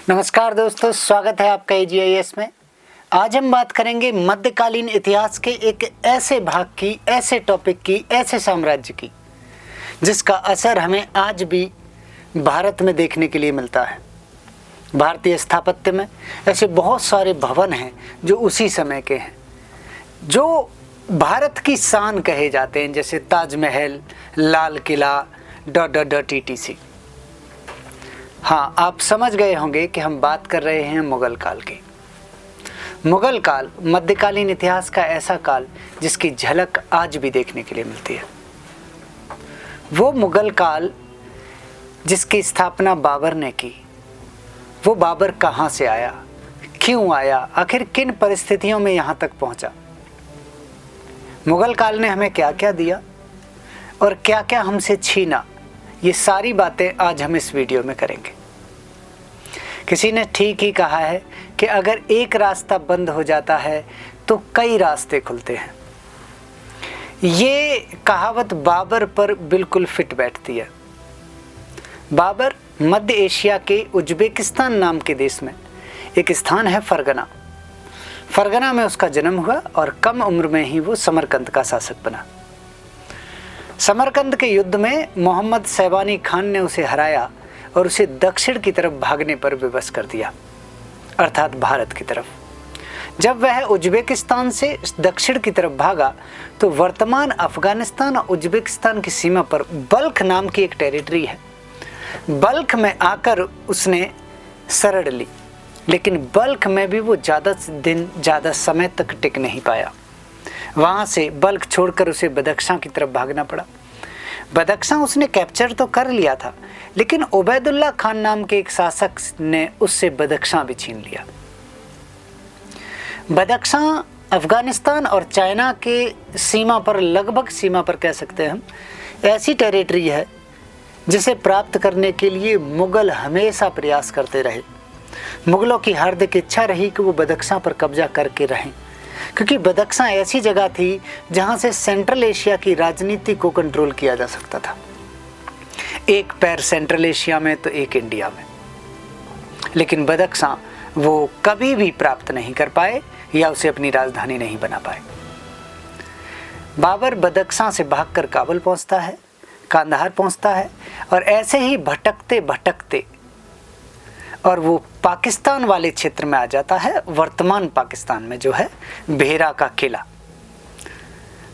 नमस्कार दोस्तों, स्वागत है आपका AGIS में। आज हम बात करेंगे मध्यकालीन इतिहास के एक ऐसे भाग की, ऐसे टॉपिक की, ऐसे साम्राज्य की जिसका असर हमें आज भी भारत में देखने के लिए मिलता है। भारतीय स्थापत्य में ऐसे बहुत सारे भवन हैं जो उसी समय के हैं, जो भारत की शान कहे जाते हैं, जैसे ताजमहल, लाल किला, TTC। हाँ, आप समझ गए होंगे कि हम बात कर रहे हैं मुगल काल की। मुगल काल मध्यकालीन इतिहास का ऐसा काल जिसकी झलक आज भी देखने के लिए मिलती है। वो मुगल काल जिसकी स्थापना बाबर ने की, वो बाबर कहाँ से आया, क्यों आया, आखिर किन परिस्थितियों में यहाँ तक पहुँचा, मुगल काल ने हमें क्या क्या दिया और क्या क्या हमसे छीना, ये सारी बातें आज हम इस वीडियो में करेंगे। किसी ने ठीक ही कहा है कि अगर एक रास्ता बंद हो जाता है तो कई रास्ते खुलते हैं। ये कहावत बाबर पर बिल्कुल फिट बैठती है। बाबर मध्य एशिया के उज्बेकिस्तान नाम के देश में एक स्थान है फरगना। फरगना में उसका जन्म हुआ और कम उम्र में ही वो समरकंद का शासक बना। समरकंद के युद्ध में मोहम्मद शैबानी खान ने उसे हराया और उसे दक्षिण की तरफ भागने पर विवश कर दिया, अर्थात भारत की तरफ। जब वह उज्बेकिस्तान से दक्षिण की तरफ भागा तो वर्तमान अफगानिस्तान और उज्बेकिस्तान की सीमा पर बल्ख नाम की एक टेरिटरी है। बल्ख में आकर उसने शरण ली, लेकिन बल्ख में भी वो ज़्यादा समय तक टिक नहीं पाया। वहाँ से बल्ख छोड़कर उसे बदख्शां की तरफ भागना पड़ा। बदख्शां उसने कैप्चर तो कर लिया था, लेकिन उबैदुल्ला खान नाम के एक शासक ने उससे बदख्शां भी छीन लिया। बदख्शां अफगानिस्तान और चाइना के सीमा पर, लगभग सीमा पर कह सकते हैं हम, ऐसी टेरिटरी है जिसे प्राप्त करने के लिए मुगल हमेशा प्रयास करते रहे। मुगलों की हार्दिक इच्छा रही कि वो बदख्शां पर कब्जा करके रहें, क्योंकि बदख्शां ऐसी जगह थी जहां से सेंट्रल एशिया की राजनीति को कंट्रोल किया जा सकता था। एक पैर सेंट्रल एशिया में तो एक इंडिया में। लेकिन बदख्शां वो कभी भी प्राप्त नहीं कर पाए या उसे अपनी राजधानी नहीं बना पाए। बाबर बदख्शां से भागकर काबुल पहुंचता है, कांधार पहुंचता है और ऐसे ही भटकते भटकते और वो पाकिस्तान वाले क्षेत्र में आ जाता है, वर्तमान पाकिस्तान में जो है बेहरा का किला।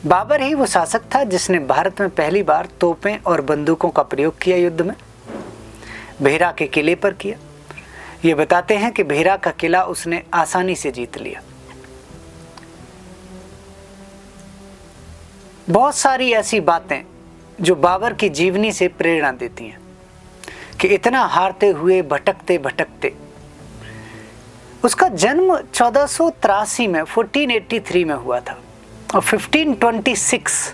बाबर ही वो शासक था जिसने भारत में पहली बार तोपें और बंदूकों का प्रयोग किया युद्ध में। बेहरा के किले पर किया। ये बताते हैं कि बेहरा का किला उसने आसानी से जीत लिया। बहुत सारी ऐसी बातें जो बाबर की जीवनी से प्रेरणा देती हैं कि इतना हारते हुए भटकते भटकते उसका जन्म 1483 में 1483 में हुआ था और 1526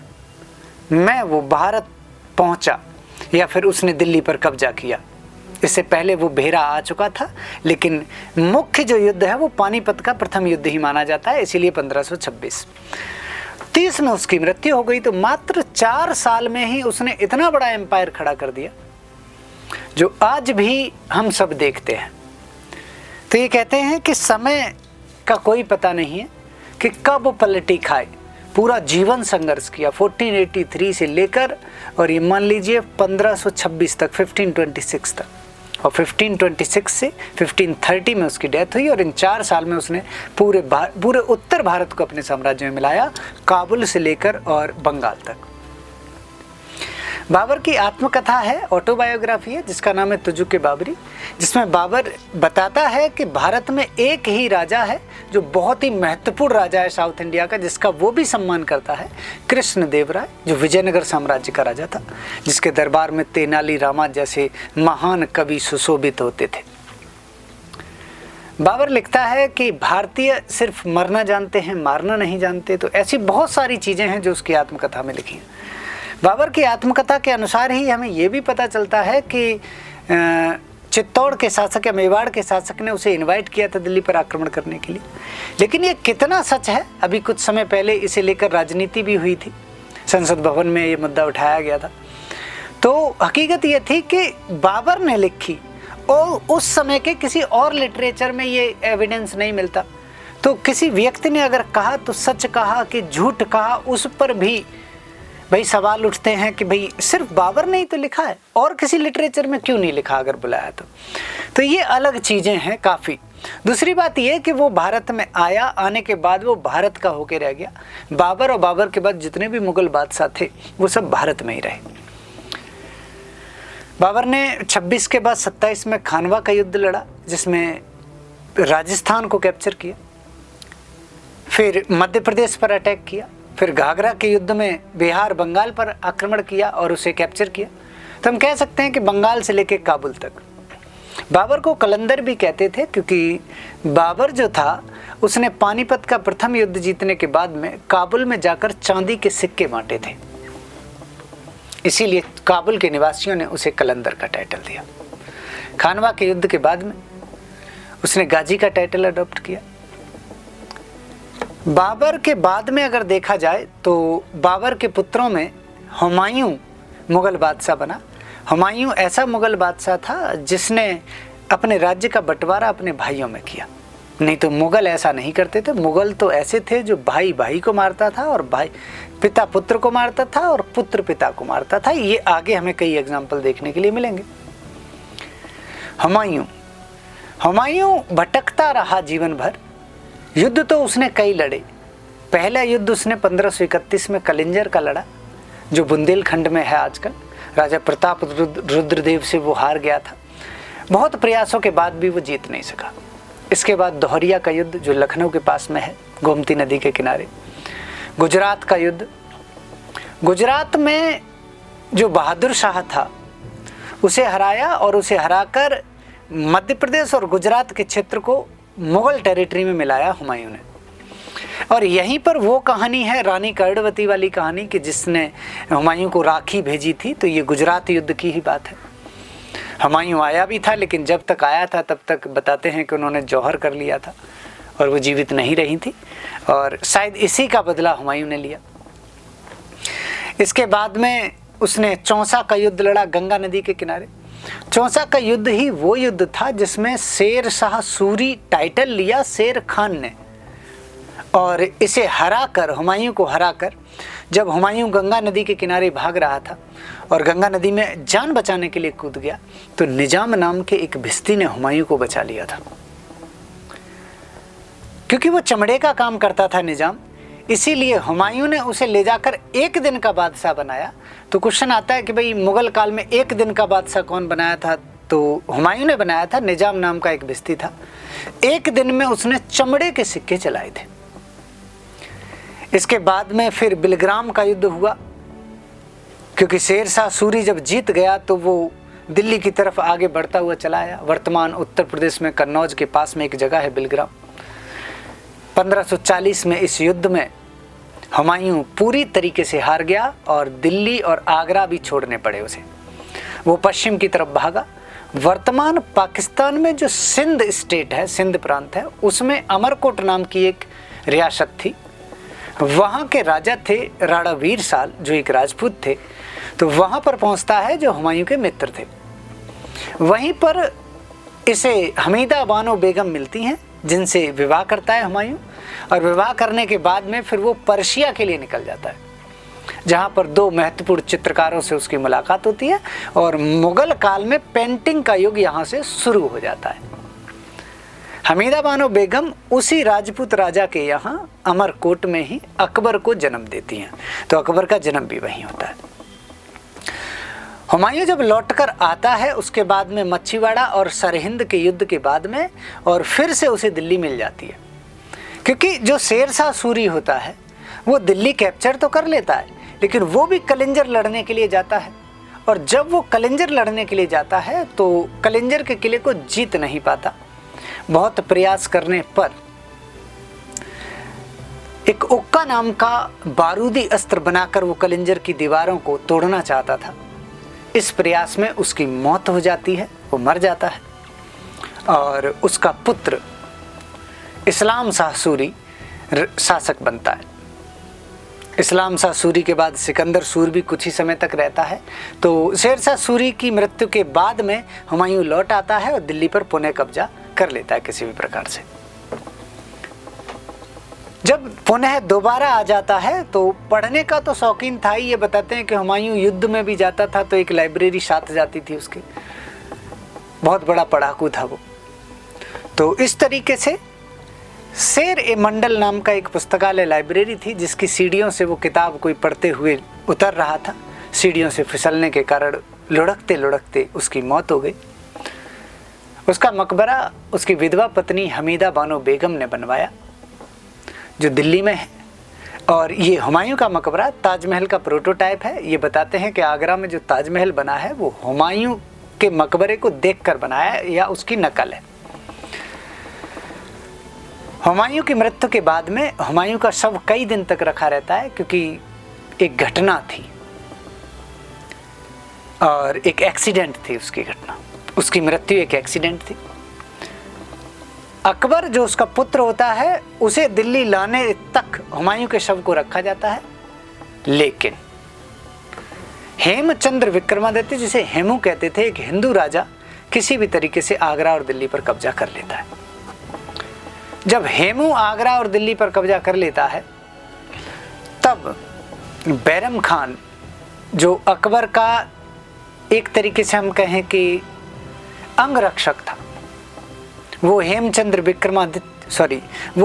में वो भारत पहुंचा, या फिर उसने दिल्ली पर कब्जा किया। इससे पहले वो बेहरा आ चुका था, लेकिन मुख्य जो युद्ध है वो पानीपत का प्रथम युद्ध ही माना जाता है, इसीलिए 1526। 30 में उसकी मृत्यु हो गई। तो मात्र 4 साल में ही उसने इतना बड़ा एम्पायर खड़ा कर दिया जो आज भी हम सब देखते हैं। तो ये कहते हैं कि समय का कोई पता नहीं है कि कब पलटी खाए। पूरा जीवन संघर्ष किया 1483 से लेकर, और ये मान लीजिए 1526 तक, 1526 तक, और 1526 से 1530 में उसकी डेथ हुई। और इन 4 साल में उसने पूरे उत्तर भारत को अपने साम्राज्य में मिलाया, काबुल से लेकर और बंगाल तक। बाबर की आत्मकथा है, ऑटोबायोग्राफी है, जिसका नाम है तुजुक बाबरी, जिसमें बाबर बताता है कि भारत में एक ही राजा है जो बहुत ही महत्वपूर्ण राजा है साउथ इंडिया का, जिसका वो भी सम्मान करता है, कृष्णदेव राय, जो विजयनगर साम्राज्य का राजा था, जिसके दरबार में तेनाली रामा जैसे महान कवि सुशोभित होते थे। बाबर लिखता है कि भारतीय सिर्फ मरना जानते हैं, मारना नहीं जानते। तो ऐसी बहुत सारी चीज़ें हैं जो उसकी आत्मकथा में लिखी हैं। बाबर की आत्मकथा के अनुसार ही हमें ये भी पता चलता है कि चित्तौड़ के शासक या मेवाड़ के शासक ने उसे इनवाइट किया था दिल्ली पर आक्रमण करने के लिए। लेकिन ये कितना सच है, अभी कुछ समय पहले इसे लेकर राजनीति भी हुई थी, संसद भवन में ये मुद्दा उठाया गया था। तो हकीकत ये थी कि बाबर ने लिखी और उस समय के किसी और लिटरेचर में ये एविडेंस नहीं मिलता। तो किसी व्यक्ति ने अगर कहा तो सच कहा कि झूठ कहा, उस पर भी भाई सवाल उठते हैं कि भाई सिर्फ बाबर ने ही तो लिखा है, और किसी लिटरेचर में क्यों नहीं लिखा अगर बुलाया तो ये अलग चीज़ें हैं काफ़ी। दूसरी बात ये कि वो भारत में आया, आने के बाद वो भारत का होके रह गया। बाबर और बाबर के बाद जितने भी मुगल बादशाह थे वो सब भारत में ही रहे। बाबर ने 26 के बाद 27 में खानवा का युद्ध लड़ा, जिसमें राजस्थान को कैप्चर किया, फिर मध्य प्रदेश पर अटैक किया, फिर घाघरा के युद्ध में बिहार बंगाल पर आक्रमण किया और उसे कैप्चर किया। तो हम कह सकते हैं कि बंगाल से लेकर काबुल तक। बाबर को कलंदर भी कहते थे, क्योंकि बाबर जो था उसने पानीपत का प्रथम युद्ध जीतने के बाद में काबुल में जाकर चांदी के सिक्के बांटे थे, इसीलिए काबुल के निवासियों ने उसे कलंदर का टाइटल दिया। खानवा के युद्ध के बाद में उसने गाजी का टाइटल अडॉप्ट किया। बाबर के बाद में अगर देखा जाए तो बाबर के पुत्रों में हुमायूं मुगल बादशाह बना। हुमायूं ऐसा मुगल बादशाह था जिसने अपने राज्य का बंटवारा अपने भाइयों में किया, नहीं तो मुगल ऐसा नहीं करते थे। मुगल तो ऐसे थे जो भाई भाई को मारता था, और भाई पिता पुत्र को मारता था, और पुत्र पिता को मारता था। ये आगे हमें कई एग्जाम्पल देखने के लिए मिलेंगे। हुमायूं भटकता रहा जीवन भर। युद्ध तो उसने कई लड़े। पहला युद्ध उसने 1531 में कलिंजर का लड़ा, जो बुंदेलखंड में है आजकल। राजा प्रताप रुद्रदेव से वो हार गया था। बहुत प्रयासों के बाद भी वो जीत नहीं सका। इसके बाद दोहरिया का युद्ध, जो लखनऊ के पास में है, गोमती नदी के किनारे। गुजरात का युद्ध, गुजरात में जो बहादुर शाह था उसे हराया, और उसे हराकर मध्य प्रदेश और गुजरात के क्षेत्र को मुगल टेरिटरी में मिलाया हुमायूं ने। और यहीं पर वो कहानी है रानी कर्णवती वाली कहानी, कि जिसने हुमायूं को राखी भेजी थी। तो ये गुजरात युद्ध की ही बात है। हुमायूं आया भी था, लेकिन जब तक आया था तब तक बताते हैं कि उन्होंने जौहर कर लिया था और वो जीवित नहीं रही थी, और शायद इसी का बदला हुमायूं ने लिया। इसके बाद में उसने चौसा का युद्ध लड़ा गंगा नदी के किनारे। चौसा का युद्ध ही वो युद्ध था जिसमें शेर शाह सूरी टाइटल लिया शेर खान ने, और इसे हराकर, हुमायूं को हराकर, जब हुमायूं गंगा नदी के किनारे भाग रहा था और गंगा नदी में जान बचाने के लिए कूद गया, तो निजाम नाम के एक भिस्ती ने हुमायूं को बचा लिया था। क्योंकि वो चमड़े का काम करता था निजाम, इसीलिए हुमायूं ने उसे ले जाकर एक दिन का बादशाह बनाया। तो क्वेश्चन आता है कि भाई मुगल काल में एक दिन का बादशाह कौन बनाया था? तो हुमायूं ने बनाया था। निजाम नाम का एक भिस्ती था। एक दिन में उसने चमड़े के सिक्के चलाए थे। इसके बाद में फिर बिलग्राम का युद्ध हुआ, क्योंकि शेर शाह सूरी जब जीत गया तो वो दिल्ली की तरफ आगे बढ़ता हुआ चला आया। वर्तमान उत्तर प्रदेश में कन्नौज के पास में एक जगह है बिलग्राम। 1540 में इस युद्ध में हुमायूं पूरी तरीके से हार गया और दिल्ली और आगरा भी छोड़ने पड़े उसे। वो पश्चिम की तरफ भागा। वर्तमान पाकिस्तान में जो सिंध स्टेट है, सिंध प्रांत है, उसमें अमरकोट नाम की एक रियासत थी। वहाँ के राजा थे राणा वीर साल, जो एक राजपूत थे। तो वहाँ पर पहुँचता है जो हुमायूं के मित्र थे। वहीं पर इसे हमीदा बानो बेगम मिलती हैं, जिनसे विवाह करता है हुमायूं, और विवाह करने के बाद में फिर वो पर्शिया के लिए निकल जाता है, जहाँ पर दो महत्वपूर्ण चित्रकारों से उसकी मुलाकात होती है, और मुगल काल में पेंटिंग का युग यहाँ से शुरू हो जाता है। हमीदा बानो बेगम उसी राजपूत राजा के यहाँ अमरकोट में ही अकबर को जन्म देती हैं। तो अकबर का जन्म भी वहीं होता है। हुमायूं जब लौटकर आता है उसके बाद में मच्छीवाड़ा और सरहिंद के युद्ध के बाद में, और फिर से उसे दिल्ली मिल जाती है। क्योंकि जो शेर शाह सूरी होता है वो दिल्ली कैप्चर तो कर लेता है, लेकिन वो भी कलिंजर लड़ने के लिए जाता है। और जब वो कलिंजर लड़ने के लिए जाता है तो कलिंजर के किले को जीत नहीं पाता। बहुत प्रयास करने पर एक उक्का नाम का बारूदी अस्त्र बनाकर वो कलिंजर की दीवारों को तोड़ना चाहता था। इस प्रयास में उसकी मौत हो जाती है, वो मर जाता है, और उसका पुत्र इस्लाम शाह सूरी शासक बनता है। इस्लाम शाह सूरी के बाद सिकंदर सूर भी कुछ ही समय तक रहता है। तो शेर शाह सूरी की मृत्यु के बाद में हुमायूं लौट आता है और दिल्ली पर पुनः कब्जा कर लेता है किसी भी प्रकार से। जब पुनः दोबारा आ जाता है तो पढ़ने का तो शौकीन था ही। ये बताते हैं कि हुमायूं युद्ध में भी जाता था तो एक लाइब्रेरी साथ जाती थी उसके, बहुत बड़ा पढ़ाकू था वो। तो इस तरीके से शेर ए मंडल नाम का एक पुस्तकालय लाइब्रेरी थी, जिसकी सीढ़ियों से वो किताब कोई पढ़ते हुए उतर रहा था। सीढ़ियों से फिसलने के कारण लुढ़कते लुढ़कते उसकी मौत हो गई। उसका मकबरा उसकी विधवा पत्नी हमीदा बानो बेगम ने बनवाया, जो दिल्ली में है। और ये हुमायूं का मकबरा ताजमहल का प्रोटोटाइप है। ये बताते हैं कि आगरा में जो ताजमहल बना है वो हुमायूं के मकबरे को देखकर बनाया है या उसकी नकल है। हुमायूं की मृत्यु के बाद में हुमायूं का शव कई दिन तक रखा रहता है, क्योंकि एक घटना थी और एक एक्सीडेंट थी उसकी घटना। उसकी मृत्यु एक एक्सीडेंट थी। अकबर जो उसका पुत्र होता है उसे दिल्ली लाने तक हुमायूं के शव को रखा जाता है, लेकिन हेमचंद्र विक्रमादित्य, जिसे हेमू कहते थे, एक हिंदू राजा, किसी भी तरीके से आगरा और दिल्ली पर कब्जा कर लेता है। जब हेमू आगरा और दिल्ली पर कब्जा कर लेता है तब बैरम खान, जो अकबर का एक तरीके से हम कहें कि अंगरक्षक था, वो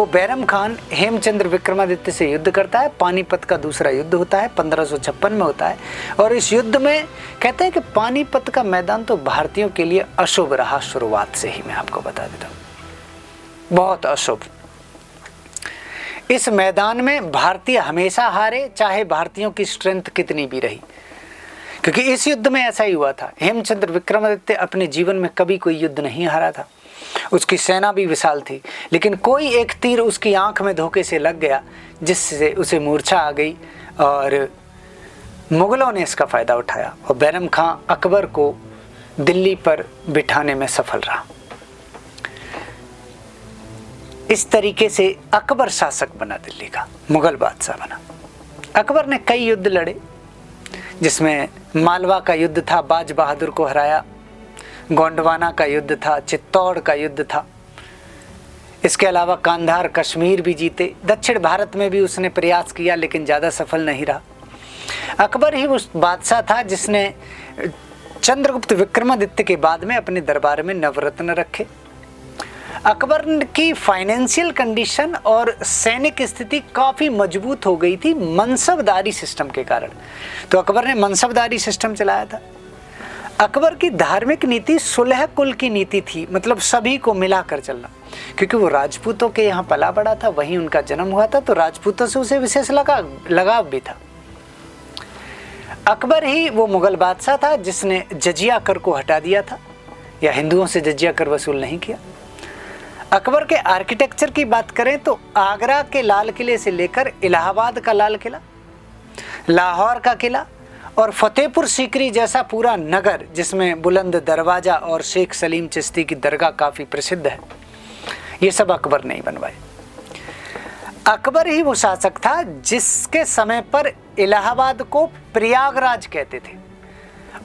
बैरम खान हेमचंद्र विक्रमादित्य से युद्ध करता है। पानीपत का दूसरा युद्ध होता है, 1556 में होता है। और इस युद्ध में कहते हैं कि पानीपत का मैदान तो भारतीयों के लिए अशुभ रहा शुरुआत से ही। मैं आपको बता देता हूँ, बहुत अशुभ। इस मैदान में भारतीय हमेशा हारे, चाहे भारतीयों की स्ट्रेंथ कितनी भी रही, क्योंकि इस युद्ध में ऐसा ही हुआ था। हेमचंद्र विक्रमादित्य अपने जीवन में कभी कोई युद्ध नहीं हारा था। उसकी सेना भी विशाल थी, लेकिन कोई एक तीर उसकी आंख में धोखे से लग गया, जिससे उसे मूर्छा आ गई और मुगलों ने इसका फायदा उठाया और बैरम खां अकबर को दिल्ली पर बिठाने में सफल रहा। इस तरीके से अकबर शासक बना दिल्ली का, मुगल बादशाह बना। अकबर ने कई युद्ध लड़े, जिसमें मालवा का युद्ध था, बाज बहादुर को हराया। गोंडवाना का युद्ध था, चित्तौड़ का युद्ध था। इसके अलावा कांधार, कश्मीर भी जीते। दक्षिण भारत में भी उसने प्रयास किया, लेकिन ज़्यादा सफल नहीं रहा। अकबर ही उस बादशाह था जिसने चंद्रगुप्त विक्रमादित्य के बाद में अपने दरबार में नवरत्न रखे। अकबर की फाइनेंशियल कंडीशन और सैनिक स्थिति काफ़ी मजबूत हो गई थी मनसबदारी सिस्टम के कारण। तो अकबर ने मनसबदारी सिस्टम चलाया था। अकबर की धार्मिक नीति सुलह कुल की नीति थी, मतलब सभी को मिलाकर चलना, क्योंकि वो राजपूतों के यहाँ पला बड़ा था, वहीं उनका जन्म हुआ था, तो राजपूतों से उसे विशेष लगाव भी था। अकबर ही वो मुगल बादशाह था जिसने जजिया कर को हटा दिया था, या हिंदुओं से जजिया कर वसूल नहीं किया। अकबर के आर्किटेक्चर की बात करें तो आगरा के लाल किले से लेकर इलाहाबाद का लाल किला, लाहौर का किला और फतेहपुर सीकरी जैसा पूरा नगर, जिसमें बुलंद दरवाजा और शेख सलीम चिश्ती की दरगाह काफ़ी प्रसिद्ध है, ये सब अकबर ने ही बनवाए। अकबर ही वो शासक था जिसके समय पर इलाहाबाद को प्रयागराज कहते थे,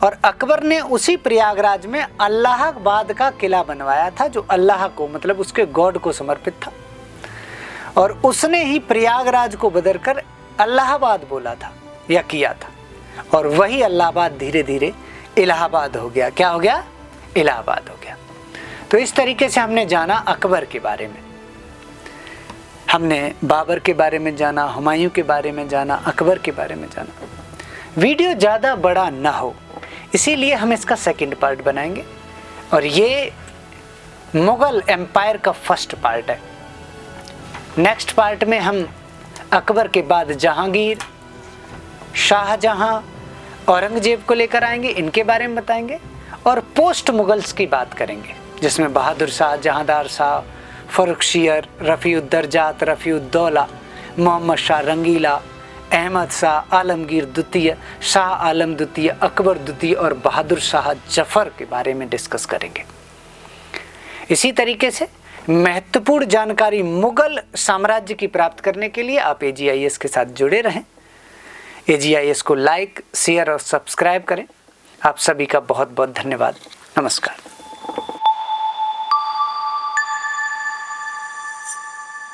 और अकबर ने उसी प्रयागराज में अल्लाहाबाद का किला बनवाया था, जो अल्लाह को, मतलब उसके गॉड को समर्पित था। और उसने ही प्रयागराज को बदलकर अल्लाहाबाद बोला था या किया था, और वही अल्लाहाबाद धीरे धीरे इलाहाबाद हो गया। क्या हो गया? इलाहाबाद हो गया। तो इस तरीके से हमने जाना अकबर के बारे में, हमने बाबर के बारे में जाना, हुमायूं के बारे में जाना, अकबर के बारे में जाना। वीडियो ज़्यादा बड़ा ना हो, इसीलिए हम इसका सेकंड पार्ट बनाएंगे, और ये मुगल एम्पायर का फर्स्ट पार्ट है। नेक्स्ट पार्ट में हम अकबर के बाद जहांगीर, शाहजहां, औरंगजेब को लेकर आएंगे, इनके बारे में बताएंगे, और पोस्ट मुगल्स की बात करेंगे, जिसमें बहादुर शाह, जहांदार शाह, फर्रुखशियर, रफ़ीउद्दर्जात, रफ़ीउद्दौला, मोहम्मद शाह रंगीला, अहमद शाह आलमगीर द्वितीय, शाह आलम द्वितीय, अकबर द्वितीय और बहादुर शाह जफर के बारे में डिस्कस करेंगे। इसी तरीके से महत्वपूर्ण जानकारी मुगल साम्राज्य की प्राप्त करने के लिए आप AGIS के साथ जुड़े रहें। AGIS को लाइक, शेयर और सब्सक्राइब करें। आप सभी का बहुत बहुत धन्यवाद। नमस्कार।